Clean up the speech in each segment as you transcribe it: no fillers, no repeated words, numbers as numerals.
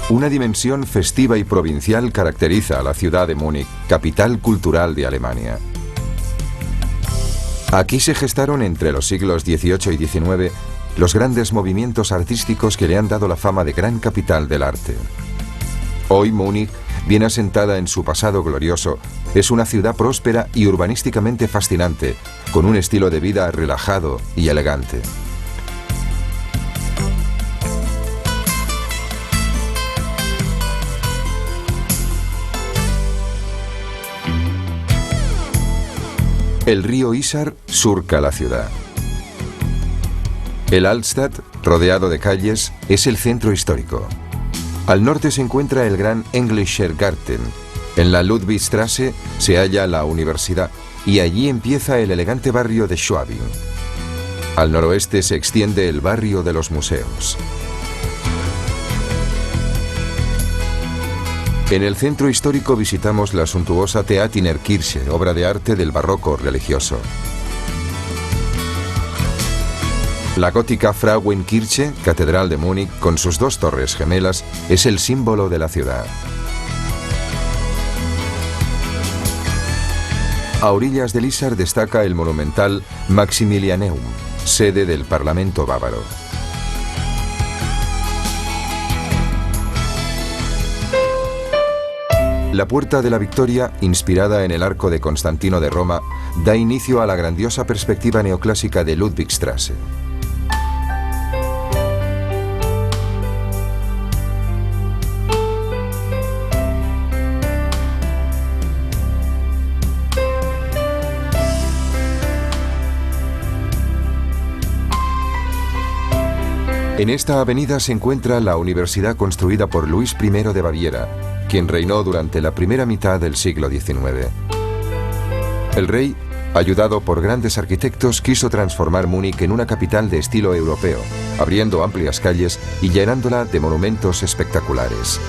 Una dimensión festiva y provincial caracteriza a la ciudad de Múnich, capital cultural de Alemania. Aquí se gestaron entre los siglos XVIII y XIX los grandes movimientos artísticos que le han dado la fama de gran capital del arte. Hoy Múnich, bien asentada en su pasado glorioso, es una ciudad próspera y urbanísticamente fascinante, con un estilo de vida relajado y elegante. El río Isar surca la ciudad. El Altstadt, rodeado de calles, es el centro histórico. Al norte se encuentra el gran Englischer Garten. En la Ludwigstraße se halla la universidad y allí empieza el elegante barrio de Schwabing. Al noroeste se extiende el barrio de los museos. En el centro histórico visitamos la suntuosa Theatinerkirche, obra de arte del barroco religioso. La gótica Frauenkirche, catedral de Múnich, con sus dos torres gemelas, es el símbolo de la ciudad. A orillas del Isar destaca el monumental Maximilianeum, sede del Parlamento bávaro. La Puerta de la Victoria, inspirada en el Arco de Constantino de Roma, da inicio a la grandiosa perspectiva neoclásica de Ludwigstraße. En esta avenida se encuentra la universidad construida por Luis I de Baviera, quien reinó durante la primera mitad del siglo XIX. El rey, ayudado por grandes arquitectos, quiso transformar Múnich en una capital de estilo europeo, abriendo amplias calles y llenándola de monumentos espectaculares.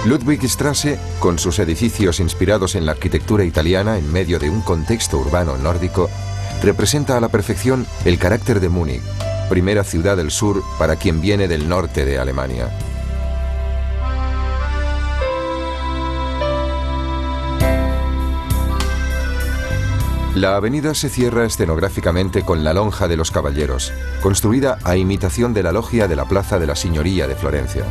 Ludwigstraße, con sus edificios inspirados en la arquitectura italiana en medio de un contexto urbano nórdico, representa a la perfección el carácter de Múnich, primera ciudad del sur para quien viene del norte de Alemania. La avenida se cierra escenográficamente con la Lonja de los Caballeros, construida a imitación de la logia de la Plaza de la Signoria de Florencia.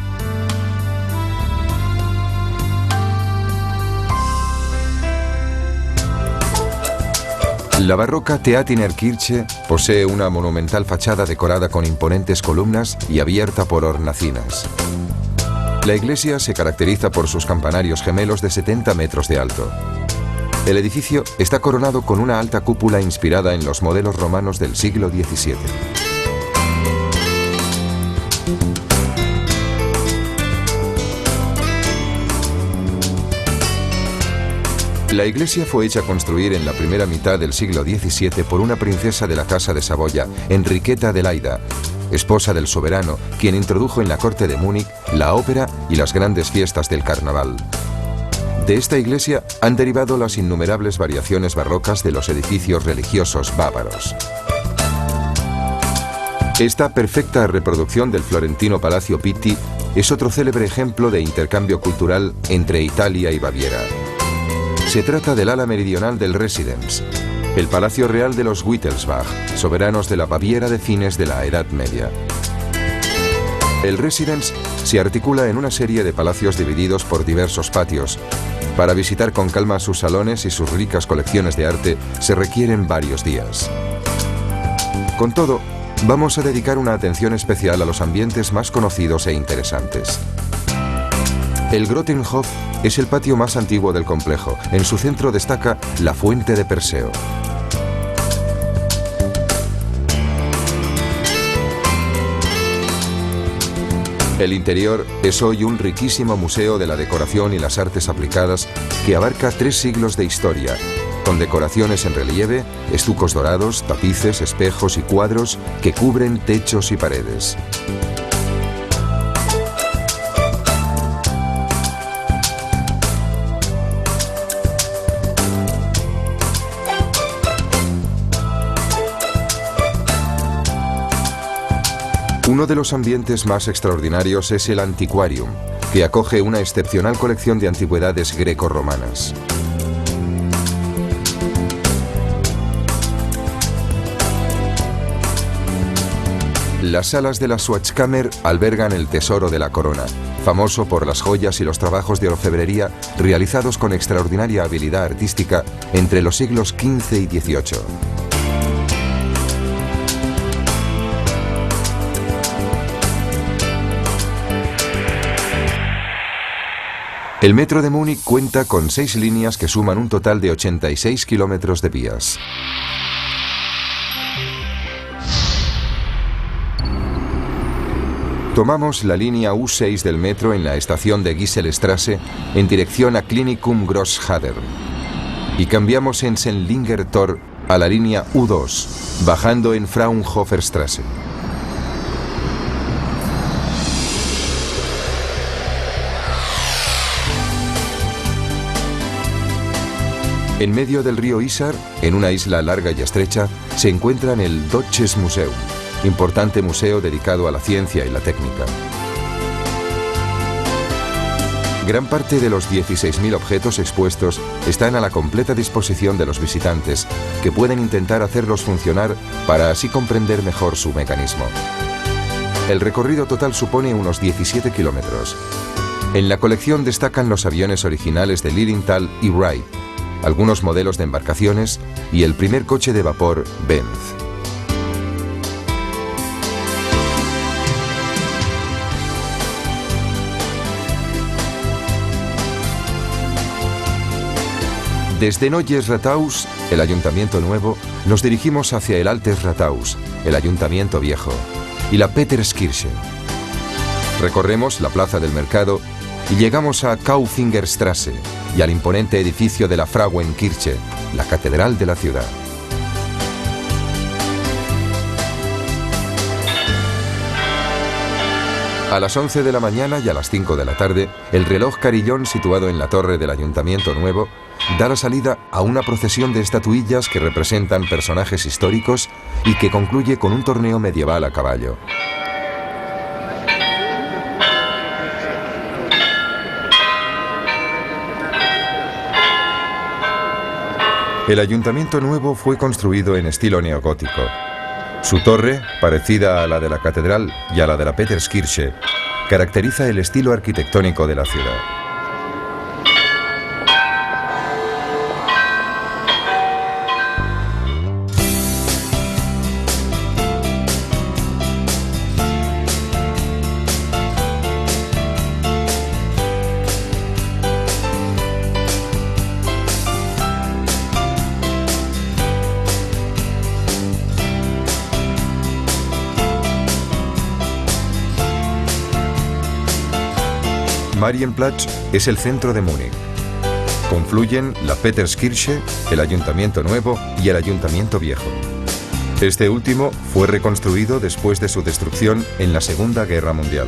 La barroca Theatinerkirche posee una monumental fachada decorada con imponentes columnas y abierta por hornacinas. La iglesia se caracteriza por sus campanarios gemelos de 70 metros de alto. El edificio está coronado con una alta cúpula inspirada en los modelos romanos del siglo XVII. La iglesia fue hecha construir en la primera mitad del siglo XVII por una princesa de la Casa de Saboya, Enriqueta Adelaida, esposa del soberano, quien introdujo en la corte de Múnich la ópera y las grandes fiestas del carnaval. De esta iglesia han derivado las innumerables variaciones barrocas de los edificios religiosos bávaros. Esta perfecta reproducción del florentino Palacio Pitti es otro célebre ejemplo de intercambio cultural entre Italia y Baviera. Se trata del ala meridional del Residenz, el palacio real de los Wittelsbach, soberanos de la Baviera de fines de la Edad Media. El Residenz se articula en una serie de palacios divididos por diversos patios. Para visitar con calma sus salones y sus ricas colecciones de arte se requieren varios días. Con todo, vamos a dedicar una atención especial a los ambientes más conocidos e interesantes. El Grottenhof es el patio más antiguo del complejo. En su centro destaca la Fuente de Perseo. El interior es hoy un riquísimo museo de la decoración y las artes aplicadas que abarca 3 siglos de historia, con decoraciones en relieve, estucos dorados, tapices, espejos y cuadros que cubren techos y paredes. Uno de los ambientes más extraordinarios es el Antiquarium, que acoge una excepcional colección de antigüedades greco-romanas. Las salas de la Schatzkammer albergan el tesoro de la corona, famoso por las joyas y los trabajos de orfebrería realizados con extraordinaria habilidad artística entre los siglos XV y XVIII. El metro de Múnich cuenta con 6 líneas que suman un total de 86 kilómetros de vías. Tomamos la línea U6 del metro en la estación de Gisselstrasse en dirección a Klinikum Großhadern y cambiamos en Sendlinger Tor a la línea U2, bajando en Fraunhoferstrasse. En medio del río Isar, en una isla larga y estrecha, se encuentran el Deutsches Museum, importante museo dedicado a la ciencia y la técnica. Gran parte de los 16.000 objetos expuestos están a la completa disposición de los visitantes, que pueden intentar hacerlos funcionar para así comprender mejor su mecanismo. El recorrido total supone unos 17 kilómetros. En la colección destacan los aviones originales de Lilienthal y Wright, algunos modelos de embarcaciones y el primer coche de vapor Benz. Desde Neues Rathaus, el Ayuntamiento Nuevo, nos dirigimos hacia el Altes Rathaus, el Ayuntamiento Viejo, y la Peterskirche. Recorremos la Plaza del Mercado y llegamos a Kaufingerstrasse y al imponente edificio de la Frauenkirche, la catedral de la ciudad. A las 11 de la mañana y a las 5 de la tarde, el reloj carillón situado en la torre del Ayuntamiento Nuevo da la salida a una procesión de estatuillas que representan personajes históricos y que concluye con un torneo medieval a caballo. El Ayuntamiento Nuevo fue construido en estilo neogótico. Su torre, parecida a la de la catedral y a la de la Peterskirche, caracteriza el estilo arquitectónico de la ciudad. Marienplatz es el centro de Múnich. Confluyen la Peterskirche, el Ayuntamiento Nuevo y el Ayuntamiento Viejo. Este último fue reconstruido después de su destrucción en la Segunda Guerra Mundial.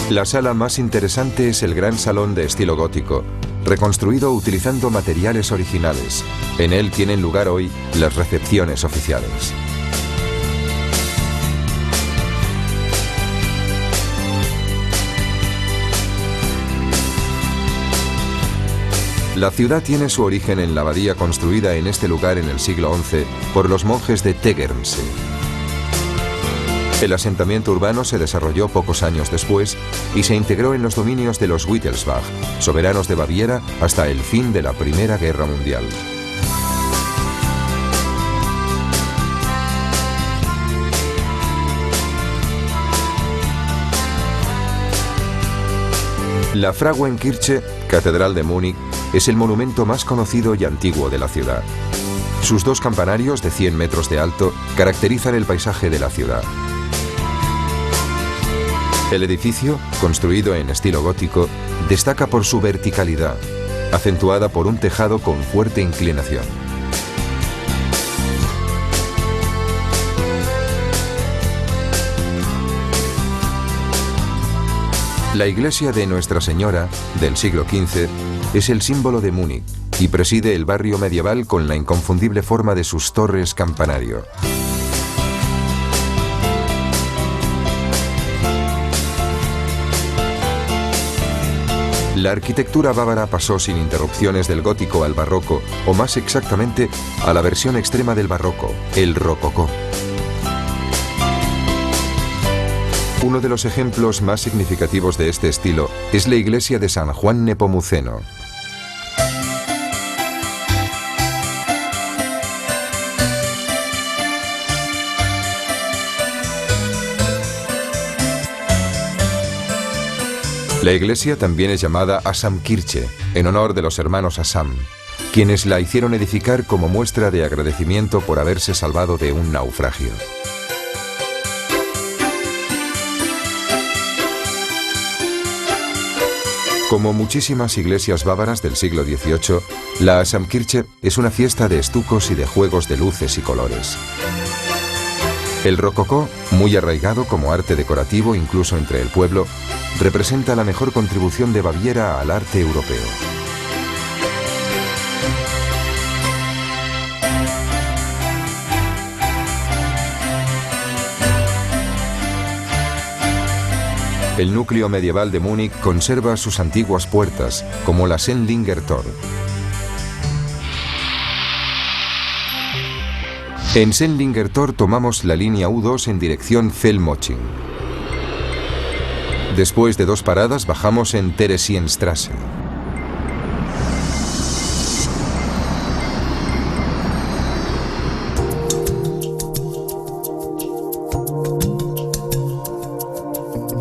La sala más interesante es el gran salón de estilo gótico, reconstruido utilizando materiales originales. En él tienen lugar hoy las recepciones oficiales. La ciudad tiene su origen en la abadía construida en este lugar en el siglo XI por los monjes de Tegernsee. El asentamiento urbano se desarrolló pocos años después y se integró en los dominios de los Wittelsbach, soberanos de Baviera hasta el fin de la Primera Guerra Mundial. La Frauenkirche, catedral de Múnich, es el monumento más conocido y antiguo de la ciudad. Sus dos campanarios de 100 metros de alto caracterizan el paisaje de la ciudad. El edificio, construido en estilo gótico, destaca por su verticalidad, acentuada por un tejado con fuerte inclinación. La iglesia de Nuestra Señora, del siglo XV, es el símbolo de Múnich y preside el barrio medieval con la inconfundible forma de sus torres campanario. La arquitectura bávara pasó sin interrupciones del gótico al barroco, o más exactamente, a la versión extrema del barroco, el rococó. Uno de los ejemplos más significativos de este estilo es la iglesia de San Juan Nepomuceno. La iglesia también es llamada Assamkirche, en honor de los hermanos Assam, quienes la hicieron edificar como muestra de agradecimiento por haberse salvado de un naufragio. Como muchísimas iglesias bávaras del siglo XVIII, la Assamkirche es una fiesta de estucos y de juegos de luces y colores. El rococó, muy arraigado como arte decorativo incluso entre el pueblo, representa la mejor contribución de Baviera al arte europeo. El núcleo medieval de Múnich conserva sus antiguas puertas, como la Sendlinger Tor. En Sendlinger Tor tomamos la línea U2 en dirección Fellmoching. Después de 2 paradas bajamos en Theresienstraße.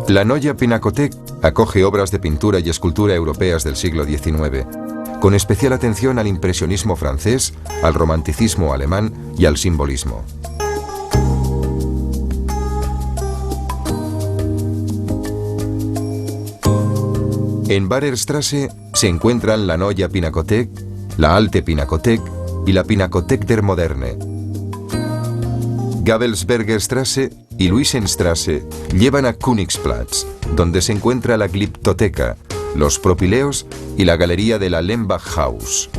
La Neue Pinakothek acoge obras de pintura y escultura europeas del siglo XIX, con especial atención al impresionismo francés, al romanticismo alemán y al simbolismo. En Barerstraße se encuentran la Neue Pinakothek, la Alte Pinakothek y la Pinakothek der Moderne. Gabelsberger Straße y Luisenstraße llevan a Königsplatz, donde se encuentra la Glyptotheka, los propileos y la galería de la Lembachhaus.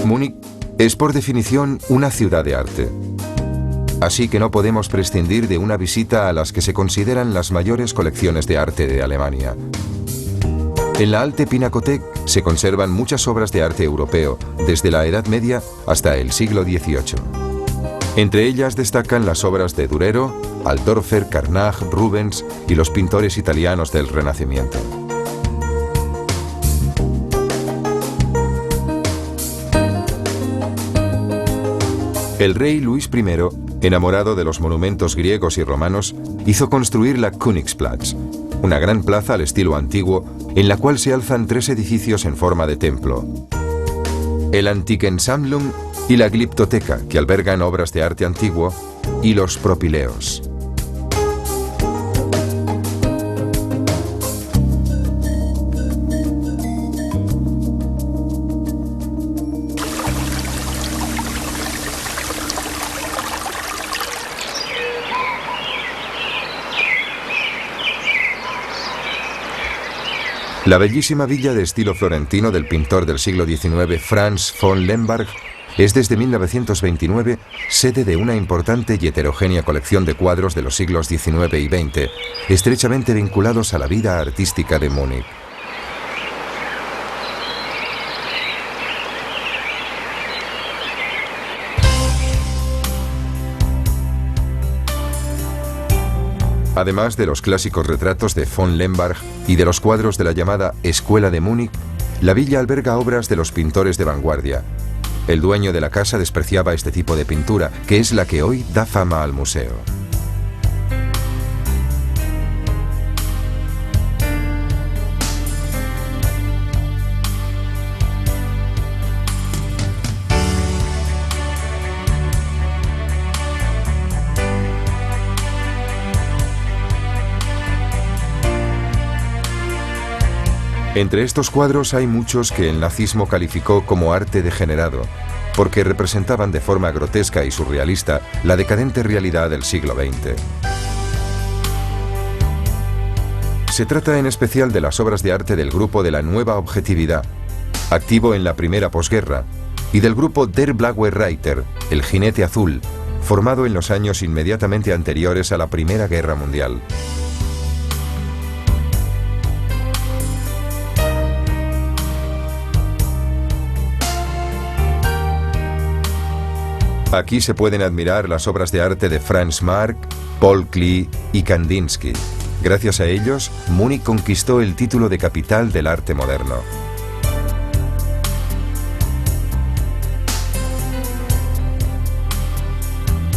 Múnich es por definición una ciudad de arte. Así que no podemos prescindir de una visita a las que se consideran las mayores colecciones de arte de Alemania. En la Alte Pinakothek se conservan muchas obras de arte europeo, desde la Edad Media hasta el siglo XVIII. Entre ellas destacan las obras de Durero, Altdorfer, Carnage, Rubens y los pintores italianos del Renacimiento. El rey Luis I, enamorado de los monumentos griegos y romanos, hizo construir la Königsplatz, una gran plaza al estilo antiguo en la cual se alzan 3 edificios en forma de templo: el Antikensammlung y la Glyptotheka, que albergan obras de arte antiguo, y los propileos. La bellísima villa de estilo florentino del pintor del siglo XIX Franz von Lemberg es desde 1929 sede de una importante y heterogénea colección de cuadros de los siglos XIX y XX, estrechamente vinculados a la vida artística de Múnich. Además de los clásicos retratos de von Lemberg y de los cuadros de la llamada Escuela de Múnich, la villa alberga obras de los pintores de vanguardia. El dueño de la casa despreciaba este tipo de pintura, que es la que hoy da fama al museo. Entre estos cuadros hay muchos que el nazismo calificó como arte degenerado, porque representaban de forma grotesca y surrealista la decadente realidad del siglo XX. Se trata en especial de las obras de arte del grupo de la Nueva Objetividad, activo en la primera posguerra, y del grupo Der Blaue Reiter, el jinete azul, formado en los años inmediatamente anteriores a la Primera Guerra Mundial. Aquí se pueden admirar las obras de arte de Franz Marc, Paul Klee y Kandinsky. Gracias a ellos, Múnich conquistó el título de capital del arte moderno.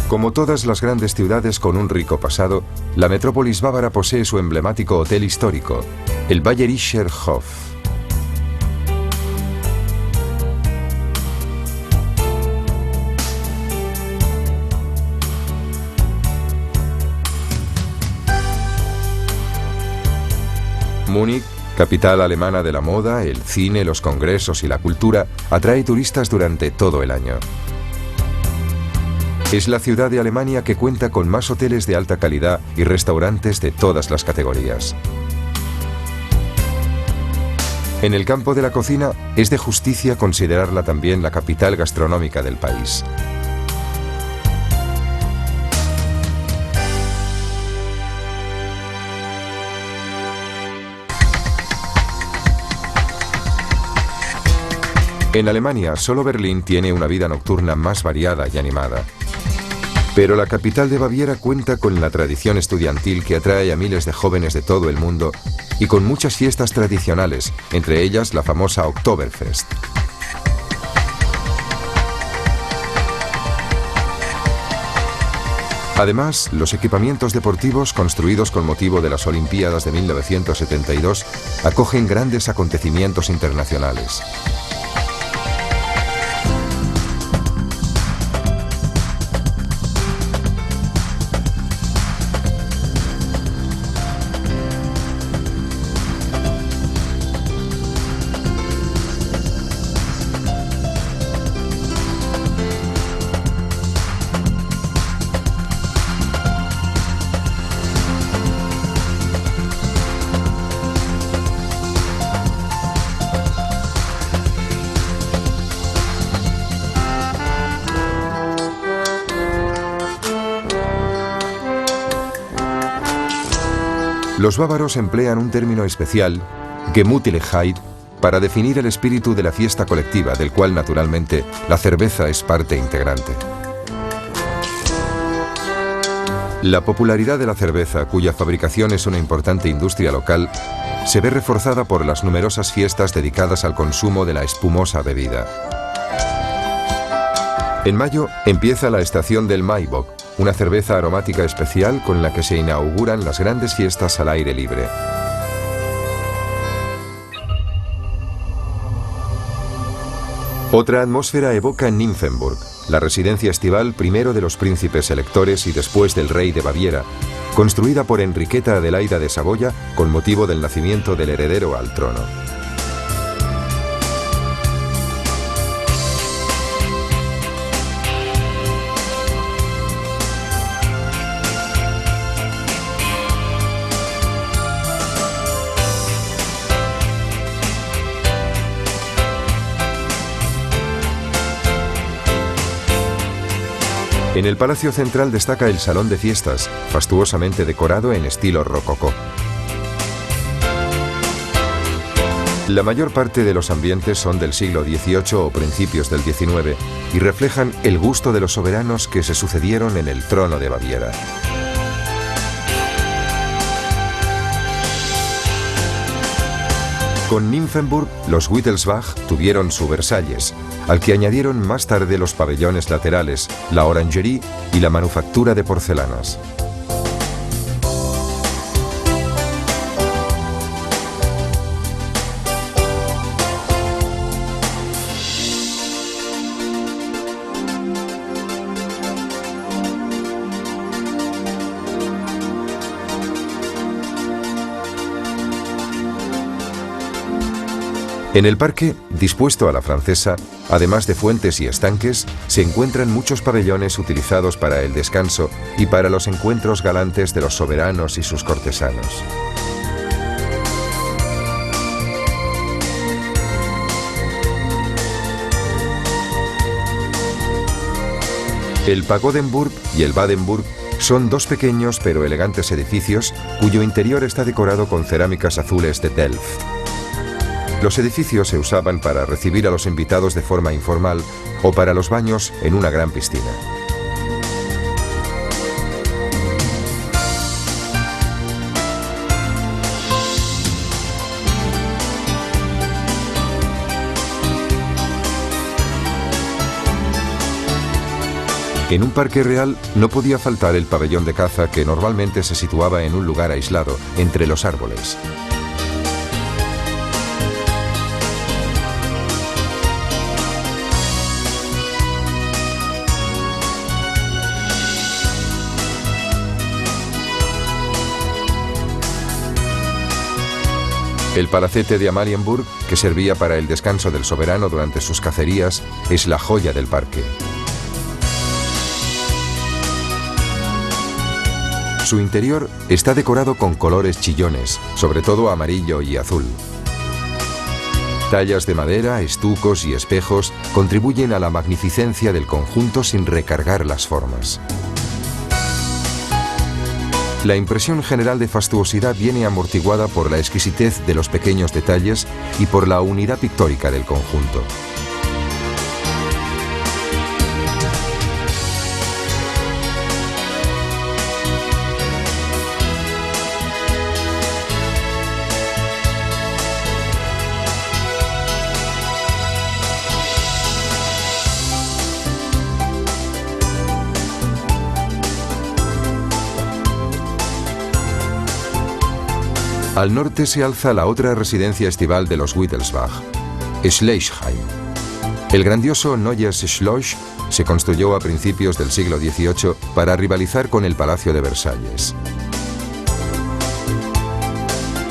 Como todas las grandes ciudades con un rico pasado, la metrópolis bávara posee su emblemático hotel histórico, el Bayerischer Hof. Múnich, capital alemana de la moda, el cine, los congresos y la cultura, atrae turistas durante todo el año. Es la ciudad de Alemania que cuenta con más hoteles de alta calidad y restaurantes de todas las categorías. En el campo de la cocina, es de justicia considerarla también la capital gastronómica del país. En Alemania, solo Berlín tiene una vida nocturna más variada y animada. Pero la capital de Baviera cuenta con la tradición estudiantil que atrae a miles de jóvenes de todo el mundo y con muchas fiestas tradicionales, entre ellas la famosa Oktoberfest. Además, los equipamientos deportivos construidos con motivo de las Olimpiadas de 1972 acogen grandes acontecimientos internacionales. Los bávaros emplean un término especial, Gemütlichkeit, para definir el espíritu de la fiesta colectiva, del cual, naturalmente, la cerveza es parte integrante. La popularidad de la cerveza, cuya fabricación es una importante industria local, se ve reforzada por las numerosas fiestas dedicadas al consumo de la espumosa bebida. En mayo empieza la estación del Maibock, una cerveza aromática especial con la que se inauguran las grandes fiestas al aire libre. Otra atmósfera evoca Nymphenburg, la residencia estival primero de los príncipes electores y después del rey de Baviera, construida por Enriqueta Adelaida de Saboya con motivo del nacimiento del heredero al trono. En el palacio central destaca el salón de fiestas, fastuosamente decorado en estilo rococó. La mayor parte de los ambientes son del siglo XVIII o principios del XIX y reflejan el gusto de los soberanos que se sucedieron en el trono de Baviera. Con Nymphenburg, los Wittelsbach tuvieron su Versalles, al que añadieron más tarde los pabellones laterales, la orangerie y la manufactura de porcelanas. En el parque, dispuesto a la francesa, además de fuentes y estanques, se encuentran muchos pabellones utilizados para el descanso y para los encuentros galantes de los soberanos y sus cortesanos. El Pagodenburg y el Badenburg son dos pequeños pero elegantes edificios cuyo interior está decorado con cerámicas azules de Delft. Los edificios se usaban para recibir a los invitados de forma informal o para los baños en una gran piscina. En un parque real no podía faltar el pabellón de caza que normalmente se situaba en un lugar aislado, entre los árboles. El palacete de Amalienburg, que servía para el descanso del soberano durante sus cacerías, es la joya del parque. Su interior está decorado con colores chillones, sobre todo amarillo y azul. Tallas de madera, estucos y espejos contribuyen a la magnificencia del conjunto sin recargar las formas. La impresión general de fastuosidad viene amortiguada por la exquisitez de los pequeños detalles y por la unidad pictórica del conjunto. Al norte se alza la otra residencia estival de los Wittelsbach, Schleichheim. El grandioso Neues Schloss se construyó a principios del siglo XVIII para rivalizar con el Palacio de Versalles.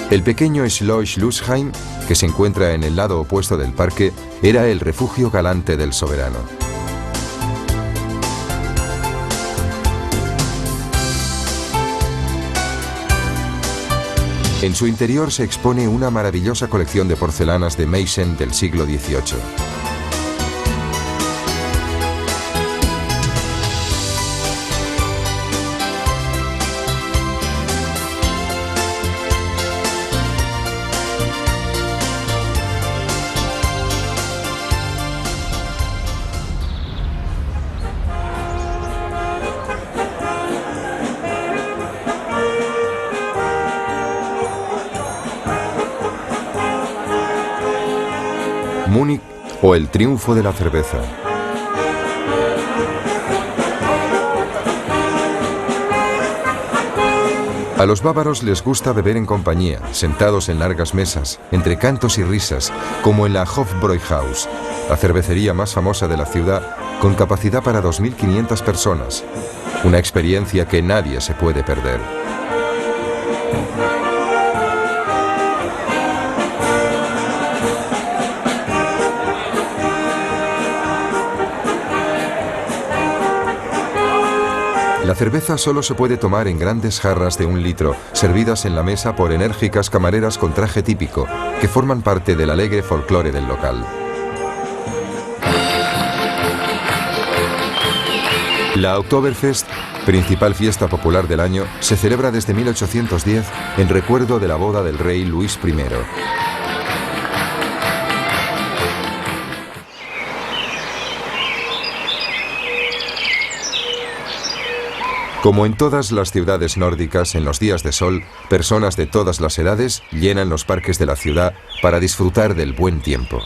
El pequeño Schloss Lusheim, que se encuentra en el lado opuesto del parque, era el refugio galante del soberano. En su interior se expone una maravillosa colección de porcelanas de Meissen del siglo XVIII. Múnich o el triunfo de la cerveza. A los bávaros les gusta beber en compañía, sentados en largas mesas, entre cantos y risas, como en la Hofbräuhaus, la cervecería más famosa de la ciudad, con capacidad para 2.500 personas. Una experiencia que nadie se puede perder. La cerveza solo se puede tomar en grandes jarras de 1 litro, servidas en la mesa por enérgicas camareras con traje típico, que forman parte del alegre folclore del local. La Oktoberfest, principal fiesta popular del año, se celebra desde 1810 en recuerdo de la boda del rey Luis I. Como en todas las ciudades nórdicas, en los días de sol, personas de todas las edades llenan los parques de la ciudad para disfrutar del buen tiempo.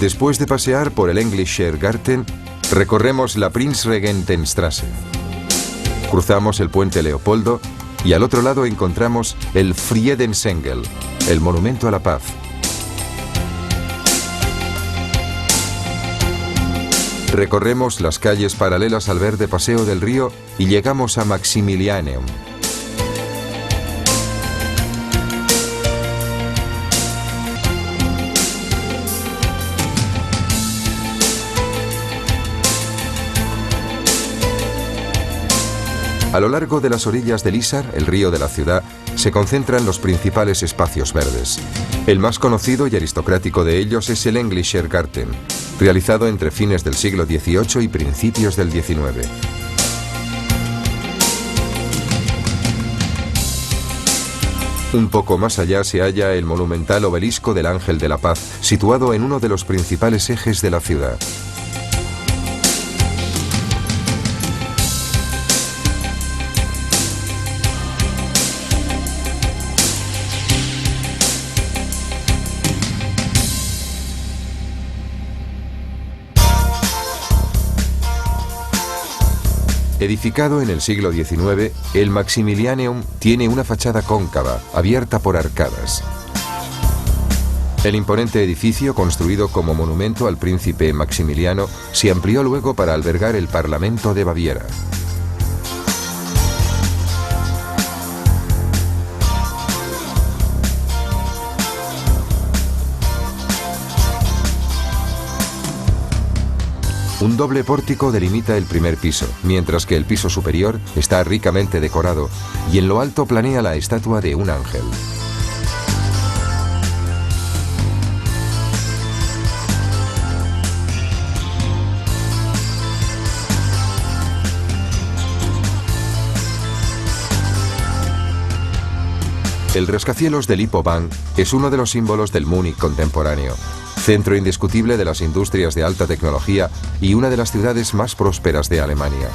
Después de pasear por el Englischer Garten, recorremos la Prinzregentenstraße. Cruzamos el puente Leopoldo y al otro lado encontramos el Friedensengel, el monumento a la paz. Recorremos las calles paralelas al verde paseo del río y llegamos a Maximilianeum. A lo largo de las orillas del Isar, el río de la ciudad, se concentran los principales espacios verdes. El más conocido y aristocrático de ellos es el Englischer Garten, realizado entre fines del siglo XVIII y principios del XIX. Un poco más allá se halla el monumental obelisco del Ángel de la Paz, situado en uno de los principales ejes de la ciudad. Edificado en el siglo XIX, el Maximilianeum tiene una fachada cóncava, abierta por arcadas. El imponente edificio, construido como monumento al príncipe Maximiliano, se amplió luego para albergar el Parlamento de Baviera. Un doble pórtico delimita el primer piso, mientras que el piso superior está ricamente decorado y en lo alto planea la estatua de un ángel. El rascacielos de Lipo-Bahn es uno de los símbolos del Múnich contemporáneo, centro indiscutible de las industrias de alta tecnología y una de las ciudades más prósperas de Alemania.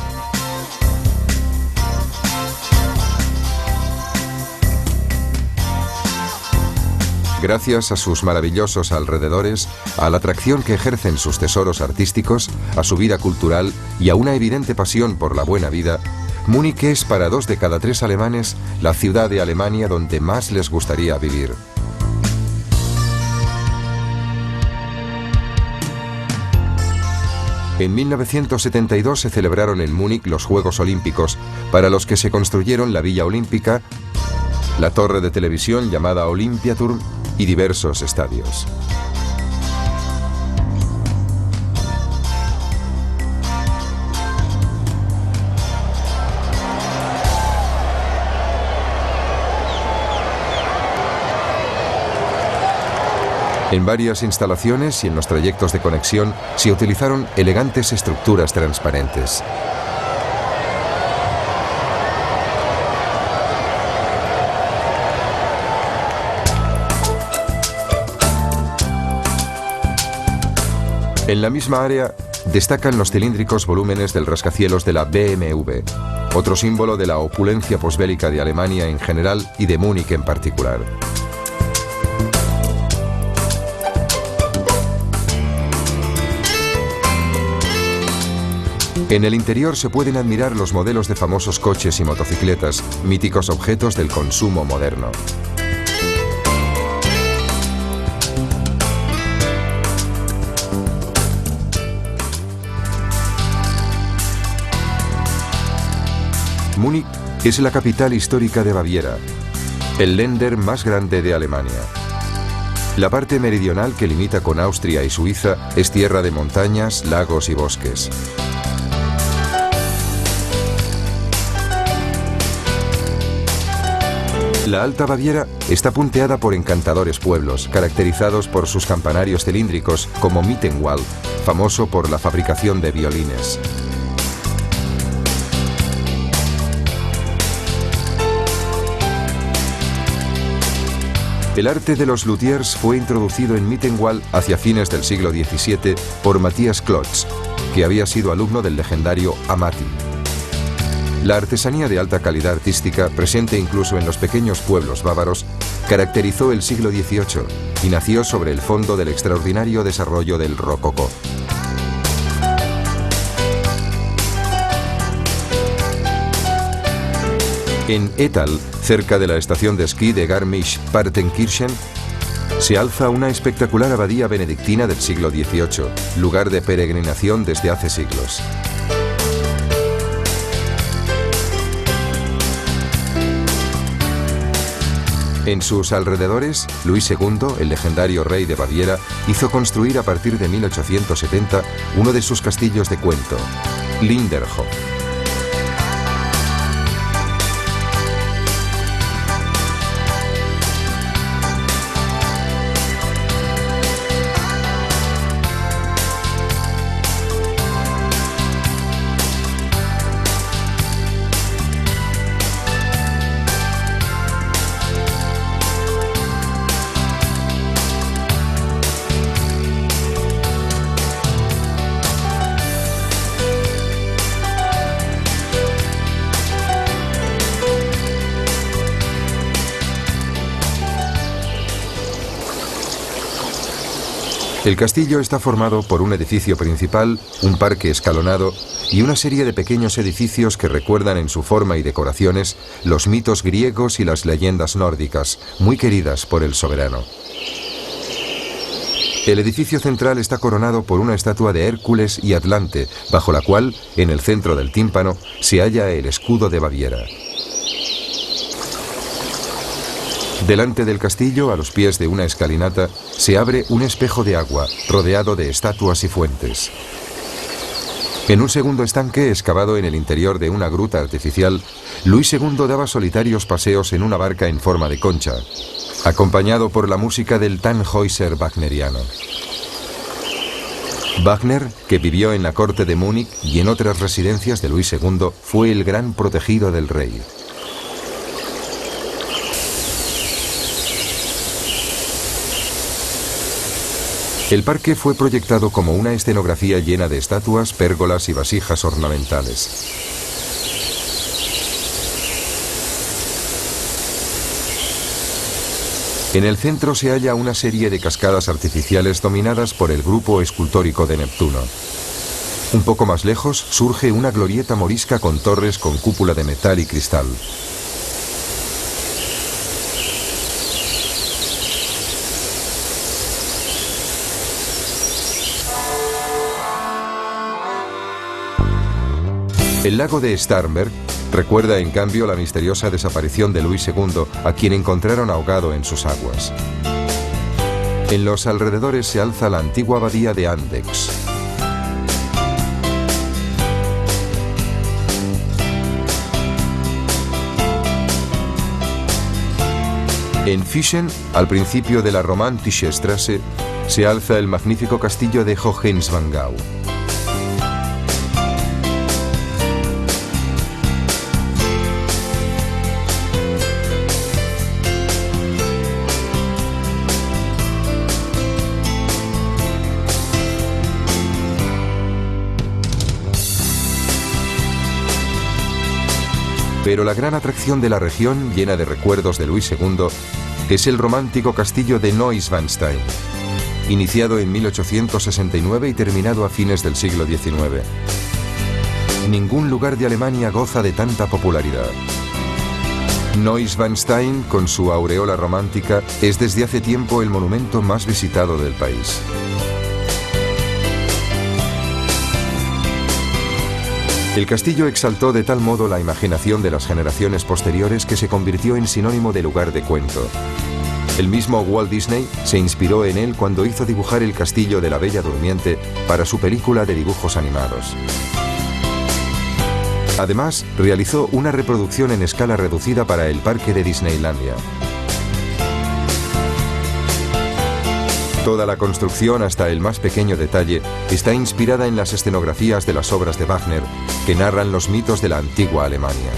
Gracias a sus maravillosos alrededores, a la atracción que ejercen sus tesoros artísticos, a su vida cultural y a una evidente pasión por la buena vida, Múnich es para 2 de cada 3 alemanes la ciudad de Alemania donde más les gustaría vivir. En 1972 se celebraron en Múnich los Juegos Olímpicos, para los que se construyeron la Villa Olímpica, la torre de televisión llamada Olympiaturm y diversos estadios. En varias instalaciones y en los trayectos de conexión se utilizaron elegantes estructuras transparentes. En la misma área destacan los cilíndricos volúmenes del rascacielos de la BMW, otro símbolo de la opulencia posbélica de Alemania en general y de Múnich en particular. En el interior se pueden admirar los modelos de famosos coches y motocicletas, míticos objetos del consumo moderno. Múnich es la capital histórica de Baviera, el Länder más grande de Alemania. La parte meridional, que limita con Austria y Suiza, es tierra de montañas, lagos y bosques. La Alta Baviera está punteada por encantadores pueblos, caracterizados por sus campanarios cilíndricos, como Mittenwald, famoso por la fabricación de violines. El arte de los luthiers fue introducido en Mittenwald hacia fines del siglo XVII por Matthias Klotz, que había sido alumno del legendario Amati. La artesanía de alta calidad artística, presente incluso en los pequeños pueblos bávaros, caracterizó el siglo XVIII y nació sobre el fondo del extraordinario desarrollo del rococó. En Ettal, cerca de la estación de esquí de Garmisch-Partenkirchen, se alza una espectacular abadía benedictina del siglo XVIII, lugar de peregrinación desde hace siglos. En sus alrededores, Luis II, el legendario rey de Baviera, hizo construir a partir de 1870 uno de sus castillos de cuento, Linderhof. El castillo está formado por un edificio principal, un parque escalonado y una serie de pequeños edificios que recuerdan en su forma y decoraciones los mitos griegos y las leyendas nórdicas, muy queridas por el soberano. El edificio central está coronado por una estatua de Hércules y Atlante, bajo la cual, en el centro del tímpano, se halla el escudo de Baviera. Delante del castillo, a los pies de una escalinata, se abre un espejo de agua, rodeado de estatuas y fuentes. En un segundo estanque, excavado en el interior de una gruta artificial, Luis II daba solitarios paseos en una barca en forma de concha, acompañado por la música del Tannhäuser wagneriano. Wagner, que vivió en la corte de Múnich y en otras residencias de Luis II, fue el gran protegido del rey. El parque fue proyectado como una escenografía llena de estatuas, pérgolas y vasijas ornamentales. En el centro se halla una serie de cascadas artificiales dominadas por el grupo escultórico de Neptuno. Un poco más lejos surge una glorieta morisca con torres con cúpula de metal y cristal. El lago de Starnberg recuerda en cambio la misteriosa desaparición de Luis II, a quien encontraron ahogado en sus aguas. En los alrededores se alza la antigua abadía de Andechs. En Fischen, al principio de la Romantische Straße, se alza el magnífico castillo de Hohenschwangau. Pero la gran atracción de la región, llena de recuerdos de Luis II, es el romántico castillo de Neuschwanstein, iniciado en 1869 y terminado a fines del siglo XIX. Ningún lugar de Alemania goza de tanta popularidad. Neuschwanstein, con su aureola romántica, es desde hace tiempo el monumento más visitado del país. El castillo exaltó de tal modo la imaginación de las generaciones posteriores que se convirtió en sinónimo de lugar de cuento. El mismo Walt Disney se inspiró en él cuando hizo dibujar el castillo de la Bella Durmiente para su película de dibujos animados. Además, realizó una reproducción en escala reducida para el parque de Disneylandia. Toda la construcción, hasta el más pequeño detalle, está inspirada en las escenografías de las obras de Wagner, que narran los mitos de la antigua Alemania.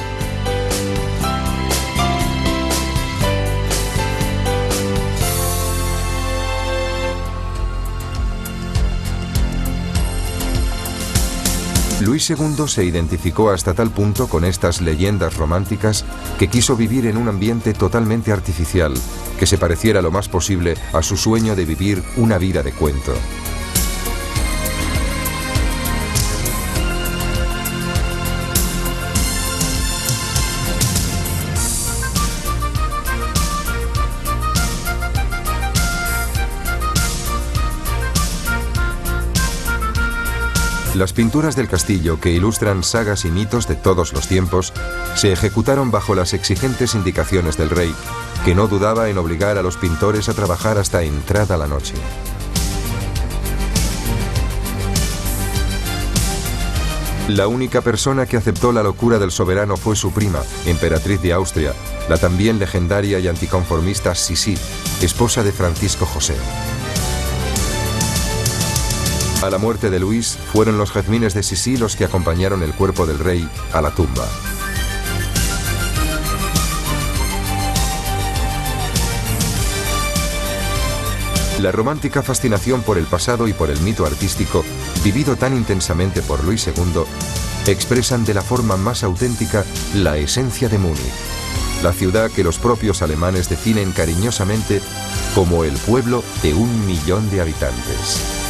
Luis II se identificó hasta tal punto con estas leyendas románticas que quiso vivir en un ambiente totalmente artificial, que se pareciera lo más posible a su sueño de vivir una vida de cuento. Las pinturas del castillo, que ilustran sagas y mitos de todos los tiempos, se ejecutaron bajo las exigentes indicaciones del rey, que no dudaba en obligar a los pintores a trabajar hasta entrada la noche. La única persona que aceptó la locura del soberano fue su prima, emperatriz de Austria, la también legendaria y anticonformista Sisi, esposa de Francisco José. A la muerte de Luis, fueron los jazmines de Sisi los que acompañaron el cuerpo del rey a la tumba. La romántica fascinación por el pasado y por el mito artístico, vivido tan intensamente por Luis II, expresan de la forma más auténtica la esencia de Múnich, la ciudad que los propios alemanes definen cariñosamente como el pueblo de 1 millón de habitantes.